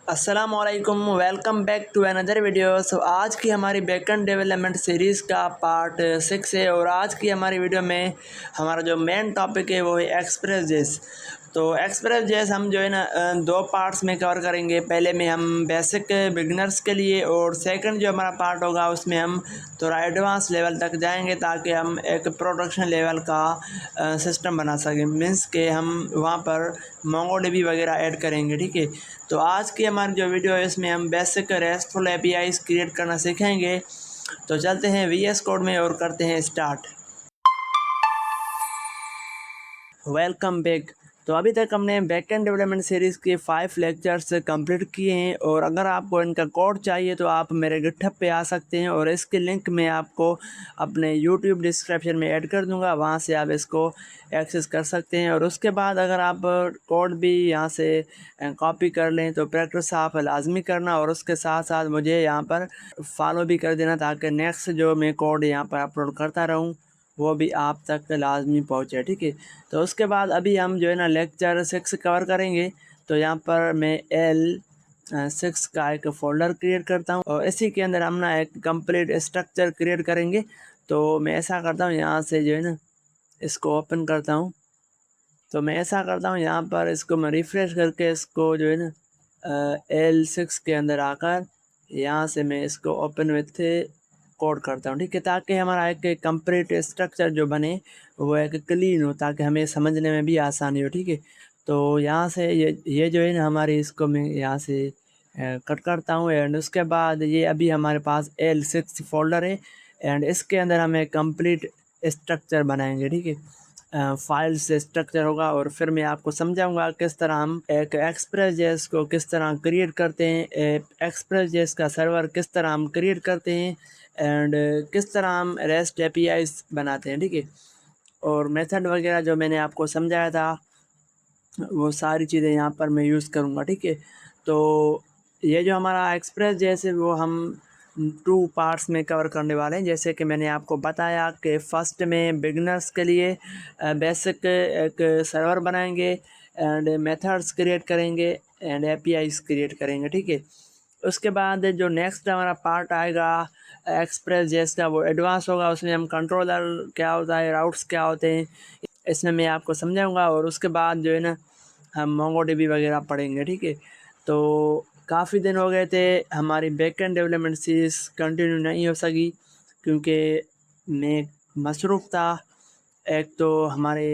अस्सलामुअलैकुम, welcome back to another video. आज की हमारी बैकएंड डेवलपमेंट सीरीज़ का पार्ट 6 है और आज की हमारी वीडियो में हमारा जो मेन टॉपिक है वो है एक्सप्रेस जेस। तो एक्सप्रेस जेस हम जो है ना दो पार्ट्स में कवर करेंगे। पहले में हम बेसिक बिगनर्स के लिए और सेकंड जो हमारा पार्ट होगा उसमें हम थोड़ा एडवांस लेवल तक जाएंगे ताकि हम एक प्रोडक्शन लेवल का सिस्टम बना सकें। मीन्स के हम वहाँ पर मोंगोडीबी वगैरह ऐड करेंगे। ठीक है, तो आज की हमारी जो वीडियो है इसमें हम बेसिक रेस्टफुल एपीआईज क्रिएट करना सीखेंगे। तो चलते हैं वीएस कोड में और करते हैं स्टार्ट। Welcome back. तो अभी तक हमने बैकएंड डेवलपमेंट सीरीज़ के 5 लेक्चर्स कंप्लीट किए हैं और अगर आपको इनका कोड चाहिए तो आप मेरे गिटहब पे आ सकते हैं और इसके लिंक मैं आपको अपने यूट्यूब डिस्क्रिप्शन में ऐड कर दूंगा, वहां से आप इसको एक्सेस कर सकते हैं। और उसके बाद अगर आप कोड भी यहाँ से कॉपी कर लें तो प्रैक्टिस आप लाजमी करना और उसके साथ साथ मुझे यहाँ पर फॉलो भी कर देना ताकि नेक्स्ट जो मैं कोड यहाँ पर अपलोड करता रहूँ वो भी आप तक लाजमी पहुँचे। ठीक है, तो उसके बाद अभी हम जो है ना लेक्चर 6 कवर करेंगे। तो यहाँ पर मैं L6 का एक फ़ोल्डर क्रिएट करता हूँ और इसी के अंदर हम ना एक कंप्लीट स्ट्रक्चर क्रिएट करेंगे। तो मैं ऐसा करता हूँ, यहाँ से जो है ना इसको ओपन करता हूँ। तो मैं ऐसा करता हूँ, यहाँ पर इसको मैं रिफ़्रेश करके इसको जो है ना L6 के अंदर आकर यहाँ से मैं इसको ओपन विथ कोड करता हूँ। ठीक है, ताकि हमारा एक कंप्लीट स्ट्रक्चर जो बने वो एक क्लीन हो ताकि हमें समझने में भी आसानी हो। ठीक है, तो यहाँ से ये जो है ना हमारी इसको मैं यहाँ से कट करता हूँ एंड उसके बाद ये अभी हमारे पास L6 फोल्डर है एंड इसके अंदर हमें कंप्लीट स्ट्रक्चर बनाएंगे। ठीक है, फाइल से स्ट्रक्चर होगा और फिर मैं आपको समझाऊंगा किस तरह हम एक एक्सप्रेस जेएस को किस तरह क्रिएट करते हैं, एक्सप्रेस जेएस का सर्वर किस तरह हम क्रिएट करते हैं एंड किस तरह हम रेस्ट एपीआईज बनाते हैं। ठीक है, और मेथड वगैरह जो मैंने आपको समझाया था वो सारी चीज़ें यहाँ पर मैं यूज़ करूँगा। ठीक है, तो ये जो हमारा एक्सप्रेस जैसे वो हम 2 पार्ट्स में कवर करने वाले हैं। जैसे कि मैंने आपको बताया कि फ़र्स्ट में बिगनर्स के लिए बेसिक एक सर्वर बनाएंगे एंड मेथड्स क्रिएट करेंगे एंड एपीआईज क्रिएट करेंगे। ठीक है, उसके बाद जो नेक्स्ट हमारा पार्ट आएगा एक्सप्रेस जेएस का वो एडवांस होगा। उसमें हम कंट्रोलर क्या होता है, राउट्स क्या होते हैं, इसमें मैं आपको समझाऊंगा और उसके बाद जो है ना हम मोंगोडीबी वगैरह पढ़ेंगे। ठीक है, तो काफ़ी दिन हो गए थे हमारी बैकएंड डेवलपमेंट सीरीज़ कंटिन्यू नहीं हो सकी क्योंकि मैं मसरूफ़ था। एक तो हमारे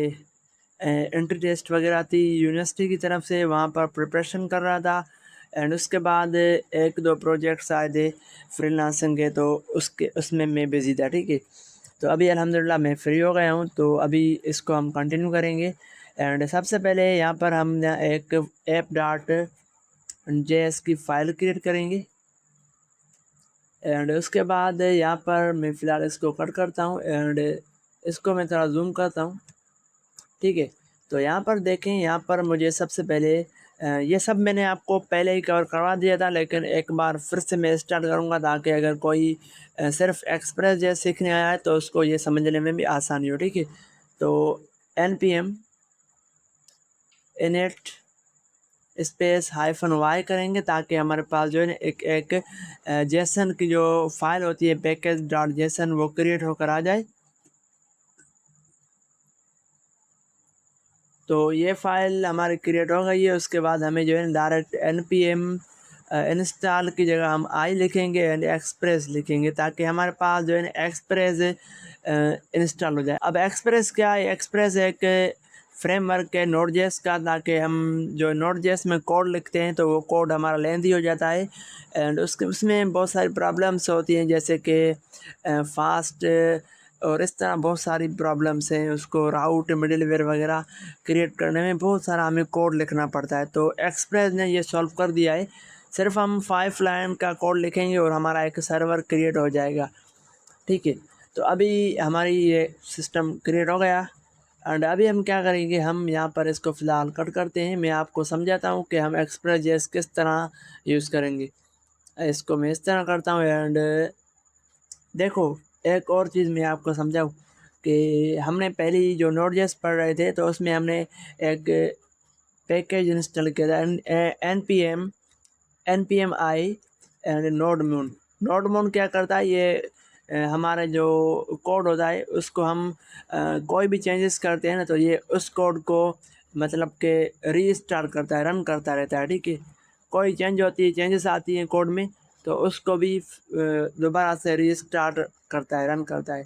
एंट्री टेस्ट वगैरह थी यूनिवर्सिटी की तरफ से, वहाँ पर प्रिपरेशन कर रहा था एंड उसके बाद एक दो प्रोजेक्ट्स आए थे फ्रीलांसिंग के, तो उसमें मैं बिज़ी था। ठीक है, तो अभी अल्हम्दुलिल्लाह मैं फ्री हो गया हूँ, तो अभी इसको हम कंटिन्यू करेंगे एंड सबसे पहले यहाँ पर हम एक ऐप डॉट जेएस की फ़ाइल क्रिएट करेंगे एंड उसके बाद यहाँ पर मैं फ़िलहाल इसको कट करता हूँ एंड इसको मैं थोड़ा जूम करता हूँ। ठीक है, तो यहाँ पर देखें, यहाँ पर मुझे सबसे पहले ये सब मैंने आपको पहले ही कवर करवा दिया था लेकिन एक बार फिर से मैं स्टार्ट करूँगा ताकि अगर कोई सिर्फ एक्सप्रेस जैसे सीखने आया है तो उसको ये समझने में भी आसानी हो। ठीक है, तो npm init स्पेस -y करेंगे ताकि हमारे पास जो है ना एक जेसन की जो फाइल होती है पैकेज डॉट जेसन वो क्रिएट होकर आ जाए। तो ये फाइल हमारी क्रिएट हो गई है। उसके बाद हमें जो है डायरेक्ट npm इंस्टॉल की जगह हम आई लिखेंगे एंड एक्सप्रेस लिखेंगे ताकि हमारे पास जो है ना एक्सप्रेस इंस्टॉल हो जाए। अब एक्सप्रेस क्या है, एक्सप्रेस एक फ्रेमवर्क है नोड.जेएस का, ताकि हम जो नोड.जेएस में कोड लिखते हैं तो वो कोड हमारा लेंथी हो जाता है एंड उसमें बहुत सारी प्रॉब्लम्स होती हैं जैसे कि फास्ट और इस तरह बहुत सारी प्रॉब्लम्स हैं। उसको राउट मिडलवेयर वगैरह क्रिएट करने में बहुत सारा हमें कोड लिखना पड़ता है, तो एक्सप्रेस ने ये सॉल्व कर दिया है। सिर्फ हम 5 लाइन का कोड लिखेंगे और हमारा एक सर्वर क्रिएट हो जाएगा। ठीक है, तो अभी हमारी ये सिस्टम क्रिएट हो गया एंड अभी हम क्या करेंगे, हम यहाँ पर इसको फ़िलहाल कट करते हैं। मैं आपको समझाता हूँ कि हम एक्सप्रेस जेएस किस तरह यूज़ करेंगे। इसको मैं इस तरह करता हूँ एंड देखो, एक और चीज़ मैं आपको समझाऊँ कि हमने पहले जो नोड.जेएस पढ़ रहे थे तो उसमें हमने एक पैकेज इंस्टॉल किया था npm npm i and node moon क्या करता है, ये हमारे जो कोड होता है उसको हम कोई भी चेंजेस करते हैं ना, तो ये उस कोड को मतलब के रीस्टार्ट करता है, रन करता रहता है। ठीक है, कोई चेंजेस आती हैं कोड में, तो उसको भी दोबारा से रीस्टार्ट करता है, रन करता है।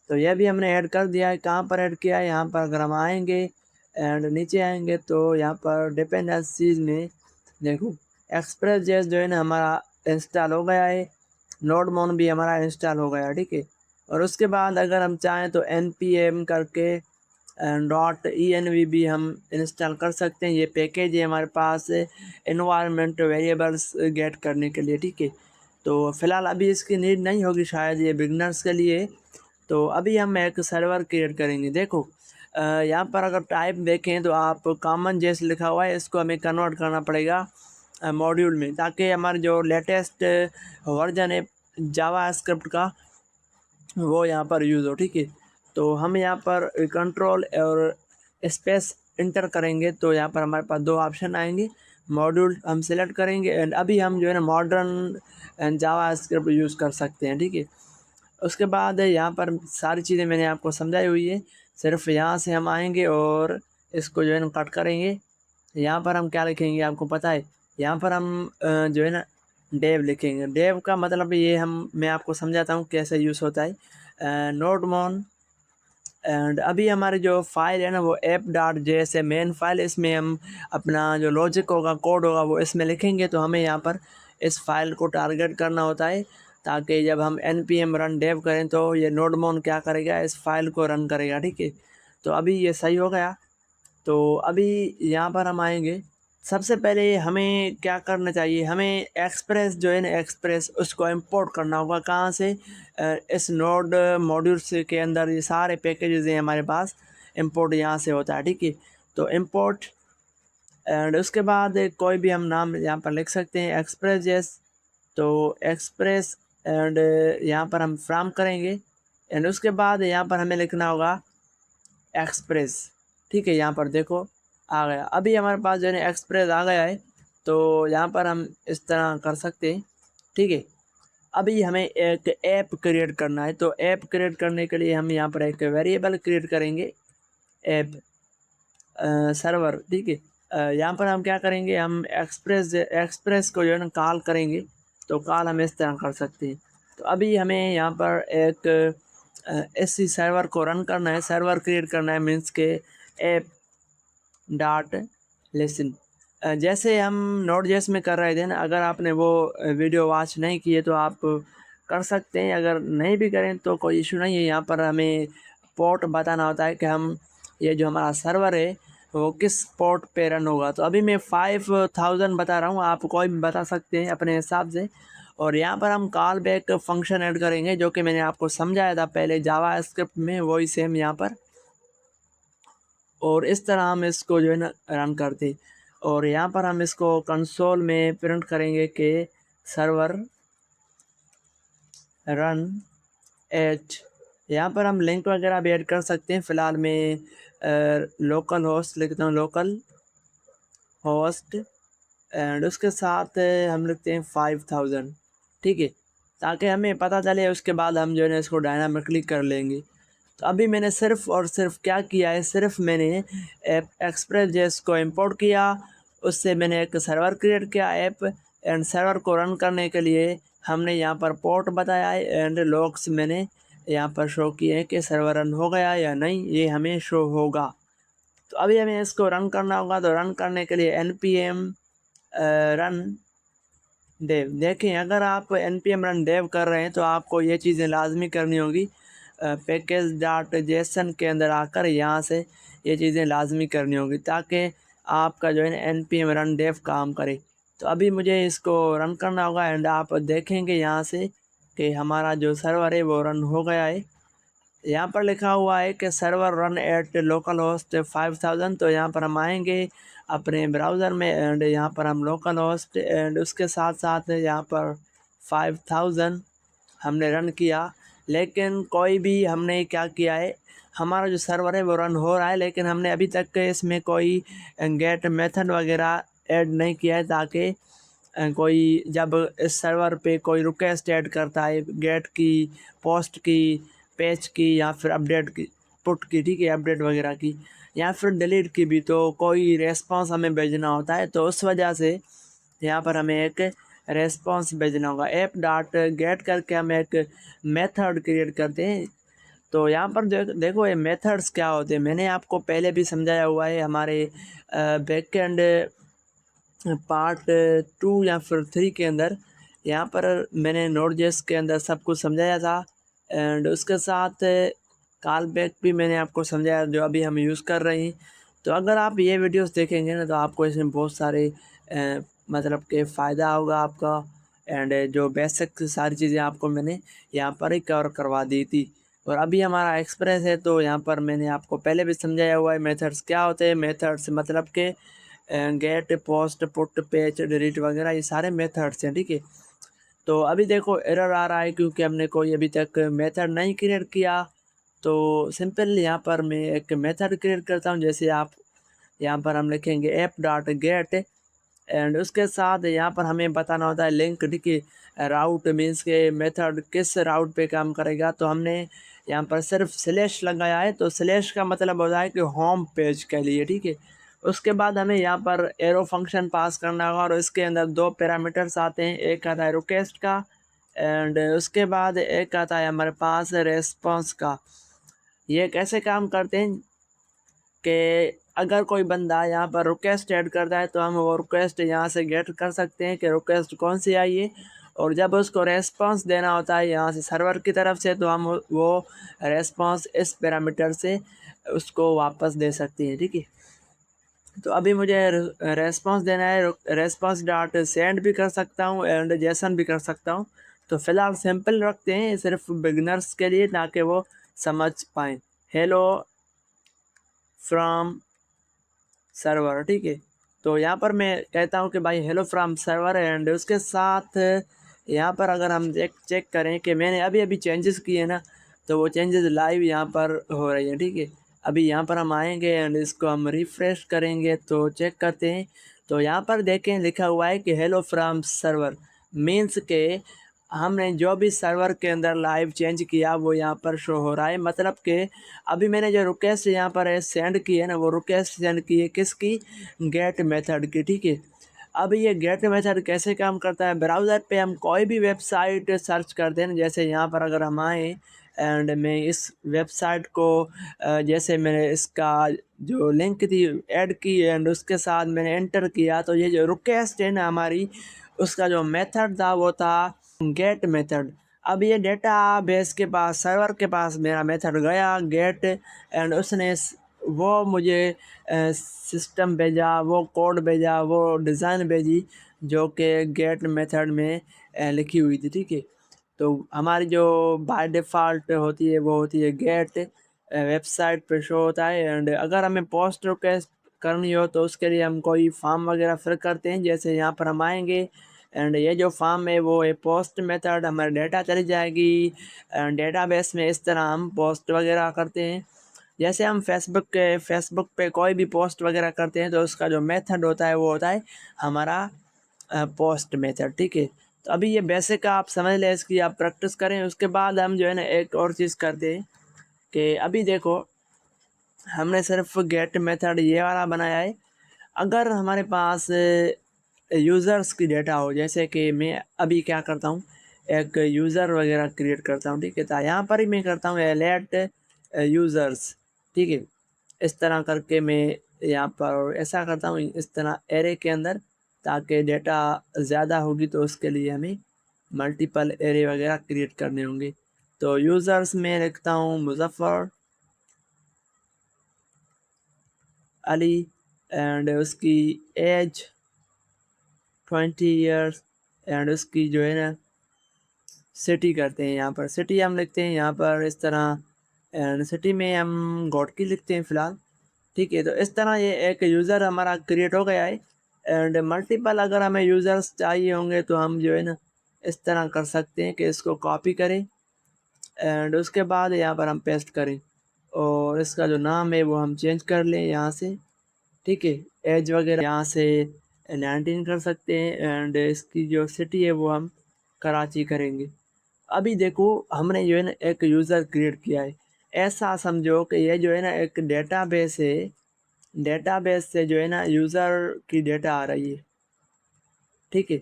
तो यह भी हमने ऐड कर दिया है। कहाँ पर ऐड किया है, यहाँ पर अगर हम आएंगे एंड नीचे आएंगे तो यहाँ पर डिपेंडेंसीज में देखो एक्सप्रेस जेस जो है ना हमारा इंस्टॉल हो गया है, नोड मोन भी हमारा इंस्टॉल हो गया। ठीक है, और उसके बाद अगर हम चाहें तो npm करके .env भी हम इंस्टॉल कर सकते हैं। ये पैकेज है हमारे पास इन्वायरमेंट वेरिएबल्स गेट करने के लिए। ठीक है, तो फिलहाल अभी इसकी नीड नहीं होगी शायद, ये बिगनर्स के लिए। तो अभी हम एक सर्वर क्रिएट करेंगे। देखो यहाँ पर अगर टाइप देखें तो आप कॉमन जेस लिखा हुआ है, इसको हमें कन्वर्ट करना पड़ेगा मॉड्यूल में, ताकि हमारे जो लेटेस्ट वर्जन है जावा स्क्रिप्ट का वो यहाँ पर यूज़ हो। ठीक है, तो हम यहाँ पर कंट्रोल और स्पेस इंटर करेंगे तो यहाँ पर हमारे पास दो ऑप्शन आएंगे। मॉड्यूल हम सिलेक्ट करेंगे एंड अभी हम जो है ना मॉडर्न जावा स्क्रिप्ट यूज़ कर सकते हैं। ठीक है, उसके बाद यहाँ पर सारी चीज़ें मैंने आपको समझाई हुई है। सिर्फ यहाँ से हम आएंगे और इसको जो है ना कट करेंगे। यहाँ पर हम क्या लिखेंगे आपको पता है, यहाँ पर हम जो है ना डेव लिखेंगे। डेव का मतलब ये मैं आपको समझाता हूँ कैसे यूज़ होता है। नोड मोन एंड अभी हमारी जो फाइल है ना वो app.js है, मेन फाइल। इसमें हम अपना जो लॉजिक होगा, कोड होगा, वो इसमें लिखेंगे। तो हमें यहाँ पर इस फाइल को टारगेट करना होता है, ताकि जब हम npm रन डेव करें तो ये नोड मोन क्या करेगा, इस फाइल को रन करेगा। ठीक है, तो अभी ये सही हो गया। तो अभी यहाँ पर हम आएंगे। सबसे पहले हमें क्या करना चाहिए, हमें एक्सप्रेस जो है ना एक्सप्रेस उसको इंपोर्ट करना होगा। कहाँ से, इस नोड मॉड्यूल्स के अंदर ये सारे पैकेजेस हैं हमारे पास, इंपोर्ट यहाँ से होता है। ठीक है, तो इंपोर्ट एंड उसके बाद कोई भी हम नाम यहाँ पर लिख सकते हैं, एक्सप्रेस जेस। तो एक्सप्रेस एंड यहाँ पर हम फ्राम करेंगे एंड उसके बाद यहाँ पर हमें लिखना होगा एक्सप्रेस। ठीक है, यहाँ पर देखो आ गया। अभी हमारे पास जो है एक्सप्रेस आ गया है, तो यहाँ पर हम इस तरह कर सकते हैं। ठीक है, अभी हमें एक ऐप क्रिएट करना है। तो ऐप क्रिएट करने के लिए हम यहाँ पर एक वेरिएबल क्रिएट करेंगे, ऐप सर्वर। ठीक है, यहाँ पर हम क्या करेंगे, हम एक्सप्रेस को जो है ना कॉल करेंगे। तो कॉल हम इस तरह कर सकते हैं। तो अभी हमें यहाँ पर एक इसी सर्वर को रन करना है, सर्वर क्रिएट करना है, मीन्स के ऐप डॉट लेसन। जैसे हम नोड जेस में कर रहे थे ना, अगर आपने वो वीडियो वॉच नहीं की है तो आप कर सकते हैं, अगर नहीं भी करें तो कोई इशू नहीं है। यहाँ पर हमें पोर्ट बताना होता है कि हम ये जो हमारा सर्वर है वो किस पोर्ट पे रन होगा। तो अभी मैं 5000 बता रहा हूँ, आप कोई भी बता सकते हैं अपने हिसाब से। और यहाँ पर हम कॉल बैक फंक्शन ऐड करेंगे, जो कि मैंने आपको समझाया था पहले जावा स्क्रिप्ट में, वही सेम यहाँ पर। और इस तरह हम इसको जो है ना रन करते। और यहाँ पर हम इसको कंसोल में प्रिंट करेंगे कि सर्वर रन एट। यहाँ पर हम लिंक वगैरह भी ऐड कर सकते हैं। फ़िलहाल मैं लोकल होस्ट लिखता हूँ, लोकल होस्ट एंड उसके साथ हम लिखते हैं 5000। ठीक है, ताकि हमें पता चले, उसके बाद हम जो है ना इसको डायनामिकली कर लेंगे। तो अभी मैंने सिर्फ और सिर्फ क्या किया है, सिर्फ मैंने एक्सप्रेस जेस को इंपोर्ट किया, उससे मैंने एक सर्वर क्रिएट किया ऐप एंड सर्वर को रन करने के लिए हमने यहाँ पर पोर्ट बताया है एंड लॉग्स मैंने यहाँ पर शो किए हैं कि सर्वर रन हो गया या नहीं, ये हमें शो होगा। तो अभी हमें इसको रन करना होगा। तो रन करने के लिए npm रन डेव। देखें, अगर आप npm रन डेव कर रहे हैं तो आपको ये चीज़ें लाजमी करनी होगी। पैकेज डॉट जेसन के अंदर आकर यहाँ से ये चीज़ें लाजमी करनी होगी, ताकि आपका जो है ना npm रन डेव काम करे। तो अभी मुझे इसको रन करना होगा एंड आप देखेंगे यहाँ से कि हमारा जो सर्वर है वो रन हो गया है। यहाँ पर लिखा हुआ है कि server run at local host 5000। तो यहाँ पर हम आएंगे अपने ब्राउज़र में एंड यहाँ पर हम लोकल होस्ट एंड उसके साथ साथ यहाँ पर 5000 हमने रन किया। लेकिन कोई भी हमने क्या किया है, हमारा जो सर्वर है वो रन हो रहा है, लेकिन हमने अभी तक इसमें कोई गेट मेथड वगैरह ऐड नहीं किया है, ताकि कोई जब इस सर्वर पे कोई रिक्वेस्ट ऐड करता है गेट की, पोस्ट की, पैच की या फिर अपडेट की, पुट की, ठीक है, अपडेट वगैरह की या फिर डिलीट की भी, तो कोई रेस्पॉन्स हमें भेजना होता है। तो उस वजह से यहाँ पर हमें एक रेस्पॉन्स भेजना होगा। ऐप डॉट गेट करके हम एक मेथड क्रिएट करते हैं। तो यहाँ पर देखो ये मेथड्स क्या होते हैं, मैंने आपको पहले भी समझाया हुआ है हमारे बैकएंड पार्ट 2 या फिर 3 के अंदर। यहाँ पर मैंने नोड.js के अंदर सब कुछ समझाया था एंड उसके साथ कॉल बैक भी मैंने आपको समझाया जो अभी हम यूज़ कर रहे हैं। तो अगर आप ये वीडियोस देखेंगे ना तो आपको इसमें बहुत सारे मतलब के फ़ायदा होगा आपका। एंड जो बेसिक सारी चीज़ें आपको मैंने यहाँ पर ही कवर करवा दी थी। और अभी हमारा एक्सप्रेस है तो यहाँ पर मैंने आपको पहले भी समझाया हुआ है मेथड्स क्या होते हैं। मेथड्स मतलब के get, post, put, patch, delete वगैरह ये सारे मेथड्स हैं, ठीक है। तो अभी देखो एरर आ रहा है क्योंकि हमने कोई अभी तक मेथड नहीं क्रिएट किया। तो सिंपल यहाँ पर मैं एक मेथड क्रिएट करता हूँ। जैसे आप यहाँ पर हम लिखेंगे ऐप डॉट गेट एंड उसके साथ यहाँ पर हमें बताना होता है लिंक, ठीक है। राउट मीन्स के मेथड किस राउट पे काम करेगा। तो हमने यहाँ पर सिर्फ स्लैश लगाया है, तो स्लैश का मतलब होता है कि होम पेज के लिए, ठीक है। उसके बाद हमें यहाँ पर एरो फंक्शन पास करना होगा और इसके अंदर 2 पैरामीटर्स आते हैं, एक आता है रिक्वेस्ट का एंड उसके बाद एक आता है हमारे पास रेस्पॉन्स का। ये कैसे काम करते हैं कि अगर कोई बंदा यहाँ पर रिक्वेस्ट ऐड करता है तो हम वो रिक्वेस्ट यहाँ से गेट कर सकते हैं कि रिक्वेस्ट कौन सी आई है। और जब उसको रेस्पॉन्स देना होता है यहाँ से सर्वर की तरफ से तो हम वो रेस्पॉन्स इस पैरामीटर से उसको वापस दे सकते हैं, ठीक है। तो अभी मुझे रेस्पॉन्स देना है, रेस्पॉन्स डॉट सेंड भी कर सकता हूँ एंड जेसन भी कर सकता हूँ। तो फिलहाल सिंपल रखते हैं सिर्फ बिगनर्स के लिए ताकि वो समझ पाएँ। हेलो फ्रॉम सर्वर, ठीक है। तो यहाँ पर मैं कहता हूँ कि भाई हेलो फ्रॉम सर्वर एंड उसके साथ यहाँ पर अगर हम चेक करें कि मैंने अभी अभी चेंजेस किए ना, तो वो चेंजेस लाइव यहाँ पर हो रही हैं, ठीक है। अभी यहाँ पर हम आएंगे एंड इसको हम रिफ्रेश करेंगे तो चेक करते हैं। तो यहाँ पर देखें लिखा हुआ है कि हेलो फ्रॉम सर्वर मीन्स के हमने जो भी सर्वर के अंदर लाइव चेंज किया वो यहाँ पर शो हो रहा है। मतलब कि अभी मैंने जो रिक्वेस्ट यहाँ पर सेंड की है ना, वो रिक्वेस्ट सेंड की है किसकी, गेट मेथड की, ठीक है। अब ये गेट मेथड कैसे काम करता है, ब्राउज़र पे हम कोई भी वेबसाइट सर्च करते हैं ना, जैसे यहाँ पर अगर हम आए एंड मैं इस वेबसाइट को जैसे मैंने इसका जो लिंक थी ऐड की एंड उसके साथ मैंने एंटर किया, तो ये जो रिक्वेस्ट है ना हमारी, उसका जो मेथड था वो था गेट मेथड। अब ये डेटा बेस के पास, सर्वर के पास मेरा मेथड गया गेट एंड उसने वो मुझे सिस्टम भेजा, वो कोड भेजा, वो डिज़ाइन भेजी जो कि गेट मेथड में लिखी हुई थी, ठीक है। तो हमारी जो बाय डिफ़ॉल्ट होती है वो होती है गेट, वेबसाइट पे शो होता है। एंड अगर हमें पोस्ट रिक्वेस्ट करनी हो तो उसके लिए हम कोई फॉर्म वगैरह फिल करते हैं। जैसे यहाँ पर हम आएंगे एंड ये जो फॉर्म है वो है पोस्ट मेथड, हमारे डेटा चली जाएगी एंड डेटाबेस में इस तरह हम पोस्ट वगैरह करते हैं। जैसे हम फेसबुक पे कोई भी पोस्ट वगैरह करते हैं तो उसका जो मेथड होता है वो होता है हमारा पोस्ट मेथड, ठीक है। तो अभी ये बेसिक आप समझ लें, इसकी आप प्रैक्टिस करें। उसके बाद हम जो है ना एक और चीज़ करते हैं कि अभी देखो हमने सिर्फ गेट मेथड ये वाला बनाया है। अगर हमारे पास यूज़र्स की डेटा हो, जैसे कि मैं अभी क्या करता हूँ, एक यूज़र वगैरह क्रिएट करता हूँ, ठीक है। तो यहाँ पर ही मैं करता हूँ लेट यूज़र्स, ठीक है। इस तरह करके मैं यहाँ पर ऐसा करता हूँ इस तरह एरे के अंदर, ताकि डेटा ज़्यादा होगी तो उसके लिए हमें मल्टीपल एरे वगैरह क्रिएट करने होंगे। तो यूज़र्स में लिखता हूँ मुजफ्फ़र अली एंड उसकी एज 20 ईयर्स एंड उसकी जो है ना सिटी करते हैं। यहाँ पर सिटी हम लिखते हैं यहाँ पर इस तरह एंड सिटी में हम गौटकी लिखते हैं फ़िलहाल, ठीक है। तो इस तरह ये एक यूज़र हमारा क्रिएट हो गया है। एंड मल्टीपल अगर हमें यूज़र्स चाहिए होंगे तो हम जो है ना इस तरह कर सकते हैं कि इसको कॉपी करें एंड उसके बाद यहाँ पर हम पेस्ट करें और इसका जो नाम है वो हम चेंज कर लें यहाँ से, ठीक है। एज वगैरह यहाँ से 19 कर सकते हैं एंड इसकी जो सिटी है वो हम कराची करेंगे। अभी देखो हमने जो है ना एक यूज़र क्रिएट किया है। ऐसा समझो कि ये जो है ना एक डेटाबेस है, डेटाबेस से जो है ना यूज़र की डेटा आ रही है, ठीक है?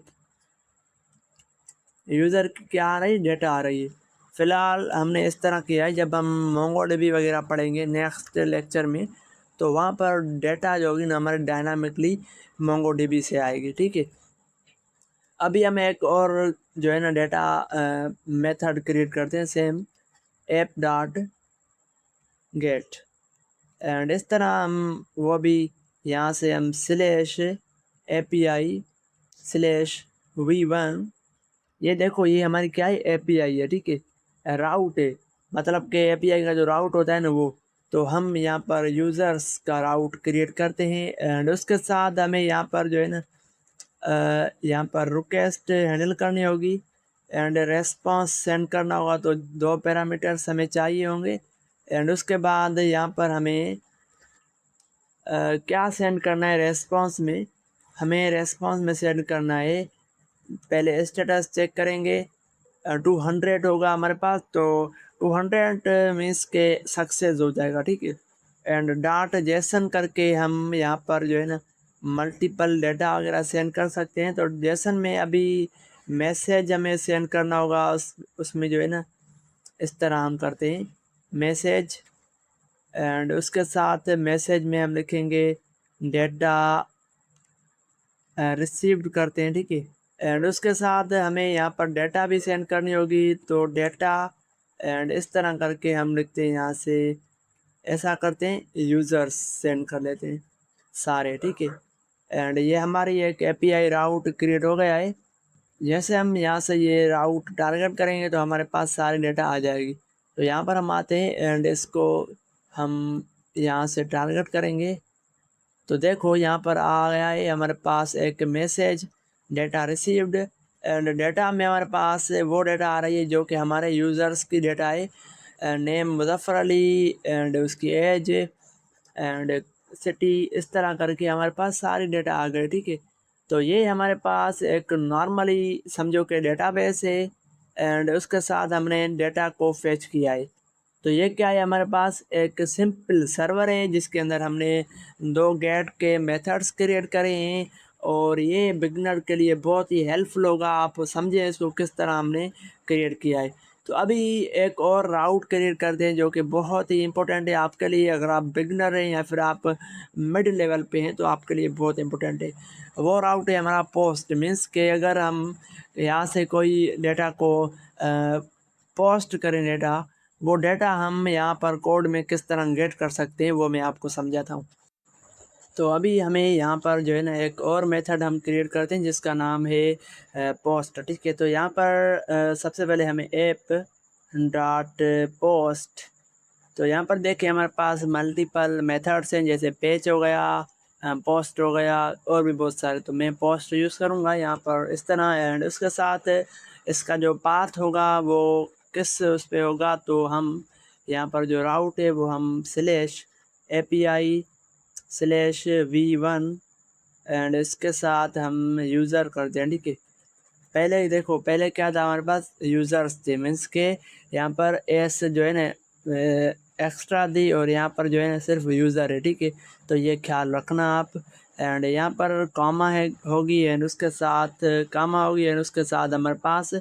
यूज़र की क्या आ रही है? डेटा आ रही है। फ़िलहाल हमने इस तरह किया है, जब हम मोंगोडीबी वगैरह पढ़ेंगे नेक्स्ट लेक्चर में, तो वहाँ पर डेटा जो होगी ना हमारे डायनामिकली मोंगोडीबी से आएगी, ठीक है? अभी हम एक और जो है ना डेटा मेथड क्रिएट करते हैं, same app dot gate and इस तरह हम वो भी यहाँ से हम स्लैश API स्लैश V1, ये देखो ये हमारी क्या है? API है, ठीक है? राउट है, मतलब कि API का जो राउट होता है ना वो, तो हम यहाँ पर यूज़र्स का राउट क्रिएट करते हैं एंड उसके साथ हमें यहाँ पर जो है ना यहाँ पर रिक्वेस्ट हैंडल करनी होगी एंड रेस्पॉन्स सेंड करना होगा, तो 2 पैरामीटर्स हमें चाहिए होंगे एंड उसके बाद यहाँ पर हमें क्या सेंड करना है रेस्पॉन्स में? हमें रेस्पॉन्स में सेंड करना है, पहले स्टेटस चेक करेंगे, 200 होगा हमारे पास तो 200 मीन्स के सक्सेस हो जाएगा, ठीक है? एंड डॉट जेसन करके हम यहाँ पर जो है ना मल्टीपल डेटा वगैरह सेंड कर सकते हैं। तो जेसन में अभी मैसेज हमें सेंड करना होगा, उसमें जो है ना इस तरह हम करते हैं मैसेज एंड उसके साथ मैसेज में हम लिखेंगे डेटा रिसीव्ड करते हैं, ठीक है? एंड उसके साथ हमें यहाँ पर डेटा भी सेंड करनी होगी, तो डेटा एंड इस तरह करके हम लिखते हैं यहाँ से, ऐसा करते हैं यूज़र्स सेंड कर लेते हैं सारे, ठीक है? एंड ये हमारी एक API राउट क्रिएट हो गया है। जैसे हम यहाँ से ये राउट टारगेट करेंगे तो हमारे पास सारी डेटा आ जाएगी। तो यहाँ पर हम आते हैं एंड इसको हम यहाँ से टारगेट करेंगे, तो देखो यहाँ पर आ गया है हमारे पास एक message data received and data में हमारे पास वो डेटा आ रही है जो कि हमारे यूज़र्स की डेटा है, नेम मुज़फ़्फ़र अली एंड उसकी एज एंड सिटी, इस तरह करके हमारे पास सारी डेटा आ गई, ठीक है? तो ये हमारे पास एक नॉर्मली समझो कि डेटाबेस है एंड उसके साथ हमने डेटा को फेच किया है। तो ये क्या है? हमारे पास एक सिंपल सर्वर है जिसके अंदर हमने 2 गेट के मेथड्स क्रिएट करे हैं और ये बिगनर के लिए बहुत ही हेल्पफुल होगा, आप समझें इसको किस तरह हमने क्रिएट किया है। तो अभी एक और राउट क्रिएट करते हैं जो कि बहुत ही इम्पोर्टेंट है आपके लिए, अगर आप बिगनर हैं या फिर आप मिड लेवल पे हैं तो आपके लिए बहुत इम्पोर्टेंट है। वो राउट है हमारा पोस्ट, मीन्स कि अगर हम यहाँ से कोई डेटा को पोस्ट करें डेटा, वो डेटा हम यहाँ पर कोड में किस तरह गेट कर सकते हैं वो मैं आपको समझाता हूँ। तो अभी हमें यहाँ पर जो है ना एक और मेथड हम क्रिएट करते हैं जिसका नाम है पोस्ट, ठीक है? तो यहाँ पर सबसे पहले हमें ऐप डॉट पोस्ट, तो यहाँ पर देखिए हमारे पास मल्टीपल मेथड्स हैं, जैसे पेज हो गया, पोस्ट हो गया और भी बहुत सारे। तो मैं पोस्ट यूज़ करूँगा यहाँ पर इस तरह एंड उसके साथ इसका जो पाथ होगा वो किस उस पे होगा, तो हम यहाँ पर जो राउट है वो हम slash API slash V1 and इसके साथ हम यूज़र करते हैं, ठीक है? पहले ही देखो, पहले क्या था हमारे पास? यूज़र्स थे, मीन्स के यहाँ पर एस जो है ना एक्स्ट्रा दी और यहाँ पर जो है ना सिर्फ यूज़र है, ठीक है? तो ये ख्याल रखना आप एंड यहाँ पर कॉमा है होगी एंड उसके साथ कॉमा होगी एंड उसके साथ हमारे पास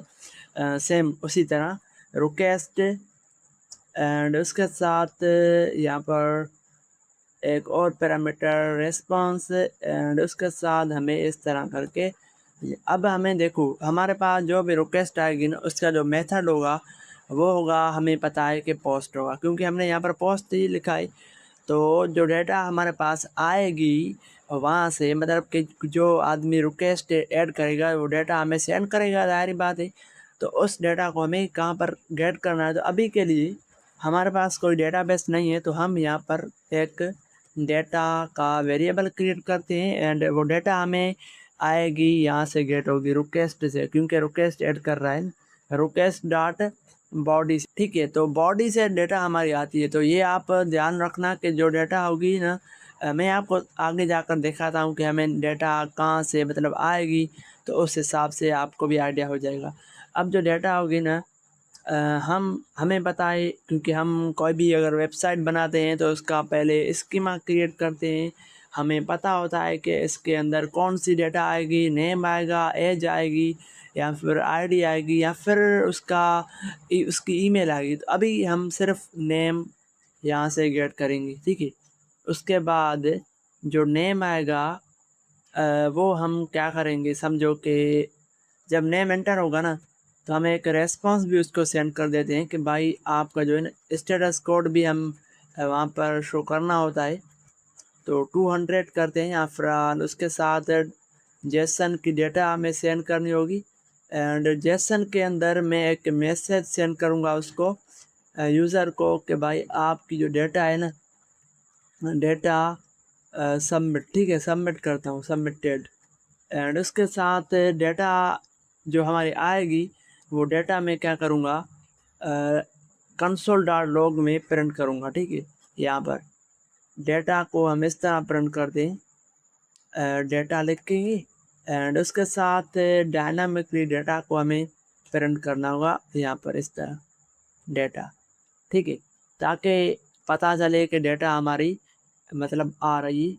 सेम उसी तरह रिक्वेस्ट एंड उसके साथ यहाँ पर एक और पैरामीटर रिस्पांस एंड उसके साथ हमें इस तरह करके, अब हमें देखो हमारे पास जो भी रिक्वेस्ट आएगी ना उसका जो मेथड होगा वो होगा, हमें पता है कि पोस्ट होगा क्योंकि हमने यहाँ पर पोस्ट ही लिखा है। तो जो डेटा हमारे पास आएगी वहाँ से, मतलब कि जो आदमी रिक्वेस्ट ऐड करेगा वो डेटा हमें सेंड करेगा, ज़ाहिर बात है। तो उस डेटा को हमें कहाँ पर गेट करना है? तो अभी के लिए हमारे पास कोई डेटाबेस नहीं है, तो हम यहाँ पर एक डेटा का वेरिएबल क्रिएट करते हैं एंड वो डेटा हमें आएगी यहाँ से गेट होगी रिक्वेस्ट से, क्योंकि रिक्वेस्ट ऐड कर रहा है रिक्वेस्ट डॉट बॉडी, ठीक है? तो बॉडी से डेटा हमारी आती है। तो ये आप ध्यान रखना कि जो डेटा होगी ना मैं आपको आगे जाकर दिखाता हूँ कि हमें डेटा कहाँ से मतलब आएगी, तो उस हिसाब से आपको भी आइडिया हो जाएगा। अब जो डेटा होगी ना, हमें पता है, क्योंकि हम कोई भी अगर वेबसाइट बनाते हैं तो उसका पहले स्कीमा क्रिएट करते हैं। हमें पता होता है कि इसके अंदर कौन-सी डेटा आएगी, नेम आएगा, एज आएगी या फिर आईडी आएगी या फिर उसकी ईमेल आएगी। तो अभी हम सिर्फ़ नेम यहाँ से गेट करेंगे, ठीक है? उसके बाद जो नेम आएगा वो हम क्या करेंगे, समझो कि जब नेम एंटर होगा ना, तो हम एक रेस्पॉन्स भी उसको सेंड कर देते हैं कि भाई आपका जो है ना स्टेटस कोड भी हम वहाँ पर शो करना होता है। तो 200 करते हैं या फिर उसके साथ जेसन की डेटा हमें सेंड करनी होगी। एंड जेसन के अंदर मैं एक मैसेज सेंड करूँगा उसको यूज़र को कि भाई आपकी जो डेटा है ना, डेटा सबमिट, ठीक है, सबमिट करता हूँ, सबमिटेड। एंड उसके साथ डेटा जो हमारी आएगी, वो डेटा मैं क्या करूँगा, कंसोल डॉट लॉग में प्रिंट करूँगा, ठीक है। यहाँ पर डेटा को हम इस तरह प्रिंट करते हैं, डेटा लिख के ही, एंड उसके साथ डायनामिकली डेटा को हमें प्रिंट करना होगा यहाँ पर इस तरह डेटा, ठीक है, ताकि पता चले कि डेटा हमारी मतलब आ रही है।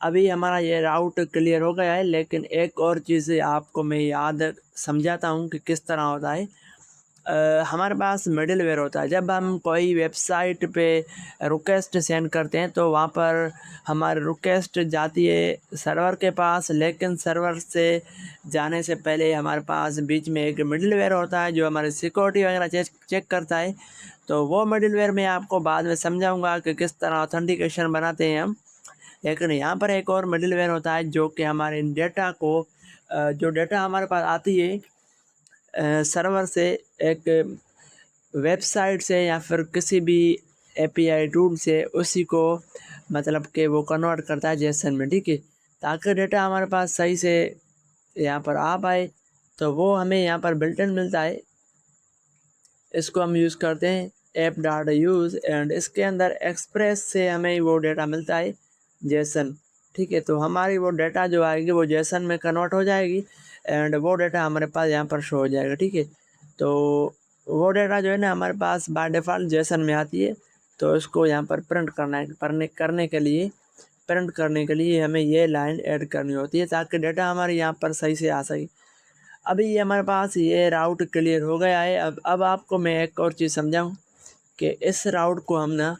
अभी हमारा ये राउट क्लियर हो गया है, लेकिन एक और चीज़ आपको मैं याद समझाता हूँ कि किस तरह होता है। हमारे पास मिडलवेयर होता है। जब हम कोई वेबसाइट पे रिक्वेस्ट सेंड करते हैं तो वहाँ पर हमारी रिक्वेस्ट जाती है सर्वर के पास, लेकिन सर्वर से जाने से पहले हमारे पास बीच में एक मिडलवेयर होता है जो हमारी सिक्योरिटी वगैरह चेक करता है। तो वो मिडलवेयर मैं आपको बाद में समझाऊँगा कि किस तरह ऑथेंटिकेशन बनाते हैं हम। लेकिन यहाँ पर एक और मिडलवेयर होता है जो कि हमारे डेटा को जो डेटा हमारे पास आती है सर्वर से, एक वेबसाइट से या फिर किसी भी एपीआई टूल से, उसी को मतलब कि वो कन्वर्ट करता है जेसन में, ठीक है, ताकि डेटा हमारे पास सही से यहाँ पर आ पाए। तो वो हमें यहाँ पर बिल्ट इन मिलता है, इसको हम यूज़ करते हैं ऐप डाटा यूज़, एंड इसके अंदर एक्सप्रेस से हमें वो डेटा मिलता है जेसन, ठीक है। तो हमारी वो डेटा जो आएगी वो जेसन में कन्वर्ट हो जाएगी एंड वो डेटा हमारे पास यहाँ पर शो हो जाएगा, ठीक है। तो वो डेटा जो है ना हमारे पास बाय डिफ़ॉल्ट जेसन में आती है, तो इसको यहाँ पर प्रिंट करना है, प्रिंट करने के लिए हमें ये लाइन ऐड करनी होती है ताकि डेटा हमारे यहाँ पर सही से आ सके। अभी ये हमारे पास ये राउट क्लियर हो गया है। अब आपको मैं एक और चीज़ समझाऊँ कि इस राउट को हम ना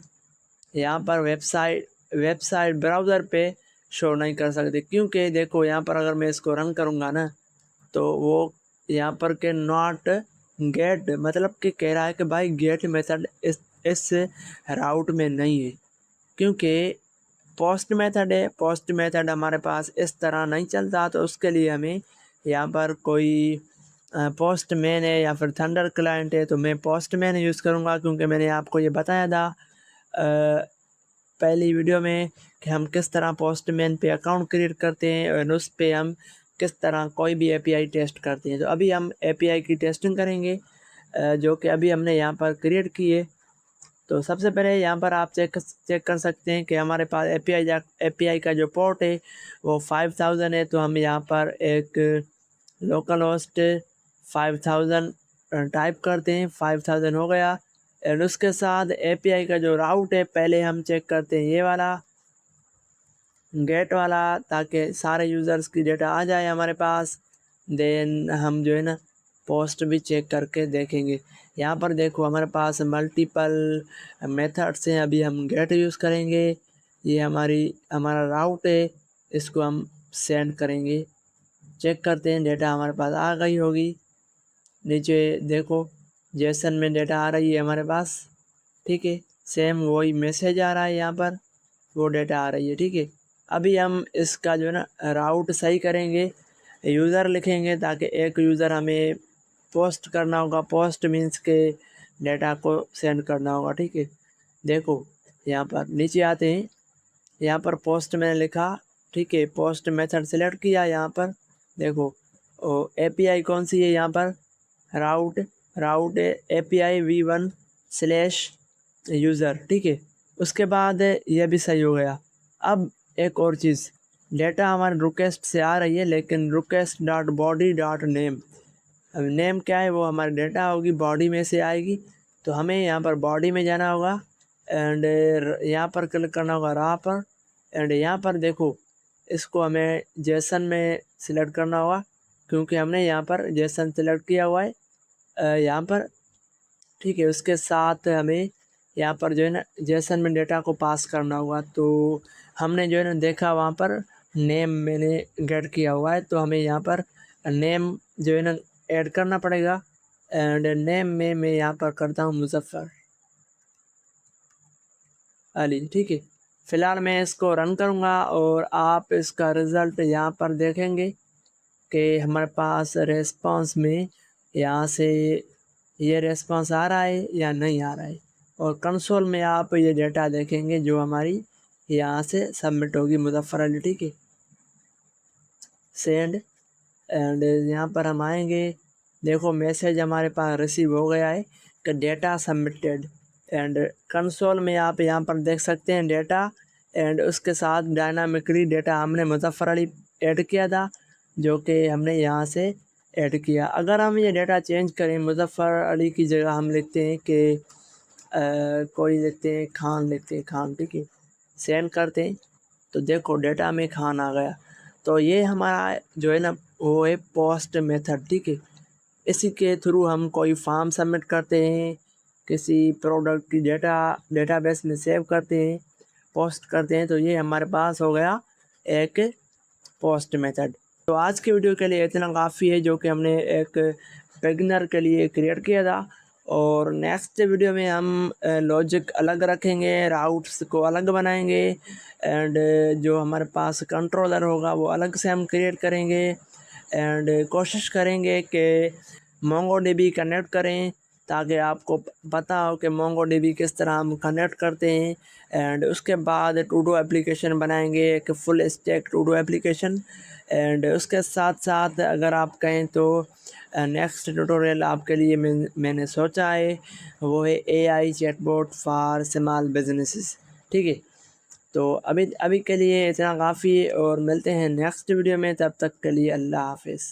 यहाँ पर वेबसाइट ब्राउज़र पे शो नहीं कर सकते, क्योंकि देखो यहाँ पर अगर मैं इसको रन करूँगा ना, तो वो यहाँ पर के नॉट गेट मतलब कि कह रहा है कि भाई गेट मेथड इस राउट में नहीं है, क्योंकि पोस्ट मेथड है। पोस्ट मेथड हमारे पास इस तरह नहीं चलता, तो उसके लिए हमें यहाँ पर कोई पोस्टमैन है या फिर थंडर क्लाइंट है, तो मैं पोस्टमैन यूज़ करूँगा, क्योंकि मैंने आपको ये बताया था पहली वीडियो में कि हम किस तरह पोस्टमैन पे अकाउंट क्रिएट करते हैं और उस पे हम किस तरह कोई भी एपीआई टेस्ट करते हैं। तो अभी हम एपीआई की टेस्टिंग करेंगे जो कि अभी हमने यहाँ पर क्रिएट की है। तो सबसे पहले यहाँ पर आप चेक कर सकते हैं कि हमारे पास एपीआई का जो पोर्ट है वो 5000 है। तो हम यहाँ पर एक लोकल होस्ट 5000 टाइप करते हैं, 5000 हो गया। एंड उसके साथ एपीआई का जो राउट है पहले हम चेक करते हैं ये वाला गेट वाला, ताकि सारे यूज़र्स की डेटा आ जाए हमारे पास। देन हम जो है ना पोस्ट भी चेक करके देखेंगे। यहाँ पर देखो हमारे पास मल्टीपल मेथड्स हैं, अभी हम गेट यूज़ करेंगे। ये हमारा राउट है, इसको हम सेंड करेंगे। चेक करते हैं डेटा हमारे पास आ गई होगी। नीचे देखो जेसन में डेटा आ रही है हमारे पास, ठीक है। सेम वही मैसेज आ रहा है, यहाँ पर वो डेटा आ रही है, ठीक है। अभी हम इसका जो है ना राउट सही करेंगे, यूज़र लिखेंगे ताकि एक यूज़र हमें पोस्ट करना होगा। पोस्ट मीन्स के डेटा को सेंड करना होगा, ठीक है। देखो यहाँ पर नीचे आते हैं, यहाँ पर पोस्ट मैंने लिखा, ठीक है। पोस्ट मेथड सेलेक्ट किया, यहाँ पर देखो एपीआई कौन सी है, यहाँ पर राउट एपीआई v1/यूज़र, ठीक है। उसके बाद ये भी सही हो गया। अब एक और चीज़, डेटा हमारे रिक्वेस्ट से आ रही है लेकिन request dot body dot name, अब नेम क्या है, वो हमारी डेटा होगी, बॉडी में से आएगी। तो हमें यहाँ पर बॉडी में जाना होगा एंड यहाँ पर क्लिक करना होगा रा पर, एंड यहाँ पर देखो इसको हमें जेसन में सिलेक्ट करना होगा क्योंकि हमने यहाँ पर जेसन सिलेक्ट किया हुआ है यहाँ पर, ठीक है। उसके साथ हमें यहाँ पर जो है ना जेसन में डेटा को पास करना होगा। तो हमने जो है ना देखा वहाँ पर नेम मैंने गेट किया हुआ है, तो हमें यहाँ पर नेम जो है ना ऐड करना पड़ेगा एंड नेम में मैं यहाँ पर करता हूँ मुजफ्फर अली, ठीक है। फ़िलहाल मैं इसको रन करूँगा और आप इसका रिज़ल्ट यहाँ पर देखेंगे कि हमारे पास रेस्पॉन्स में यहाँ से ये रेस्पॉन्स आ रहा है या नहीं आ रहा है। और कंसोल में आप ये डेटा देखेंगे जो हमारी यहाँ से सबमिट होगी मुजफ्फर अली, ठीक है। सेंड, एंड यहाँ पर हम आएंगे, देखो मैसेज हमारे पास रिसीव हो गया है कि डेटा सबमिटेड, एंड कंसोल में आप यहाँ पर देख सकते हैं डेटा, एंड उसके साथ डायनामिकली डेटा हमने मुजफ्फर अली ऐड किया था जो कि हमने यहाँ से ऐड किया। अगर हम ये डेटा चेंज करें, मुजफ्फर अली की जगह हम लिखते हैं कि कोई लिखते हैं खान, लिखते हैं खान, ठीक है। सेंड करते हैं तो देखो डेटा में खान आ गया। तो ये हमारा जो है ना वो है पोस्ट मेथड, ठीक है। इसी के थ्रू हम कोई फॉर्म सबमिट करते हैं, किसी प्रोडक्ट की डेटाबेस में सेव करते हैं, पोस्ट करते हैं। तो ये हमारे पास हो गया एक पोस्ट मेथड। तो आज की वीडियो के लिए इतना काफ़ी है जो कि हमने एक बिगिनर के लिए क्रिएट किया था। और नेक्स्ट वीडियो में हम लॉजिक अलग रखेंगे, राउट्स को अलग बनाएंगे, एंड जो हमारे पास कंट्रोलर होगा वो अलग से हम क्रिएट करेंगे, एंड कोशिश करेंगे कि मोंगोडीबी कनेक्ट करें ताकि आपको पता हो कि मोंगोडीबी किस तरह हम कनेक्ट करते हैं। एंड उसके बाद टू डू एप्लीकेशन बनाएंगे, एक full stack to do application. And उसके साथ साथ अगर आप कहें तो नेक्स्ट ट्यूटोरियल आपके लिए मैंने सोचा है वो है AI chatbot for small businesses, ठीक है। तो अभी के लिए इतना काफ़ी है और मिलते हैं नेक्स्ट वीडियो में, तब तक के लिए अल्लाह हाफिज़।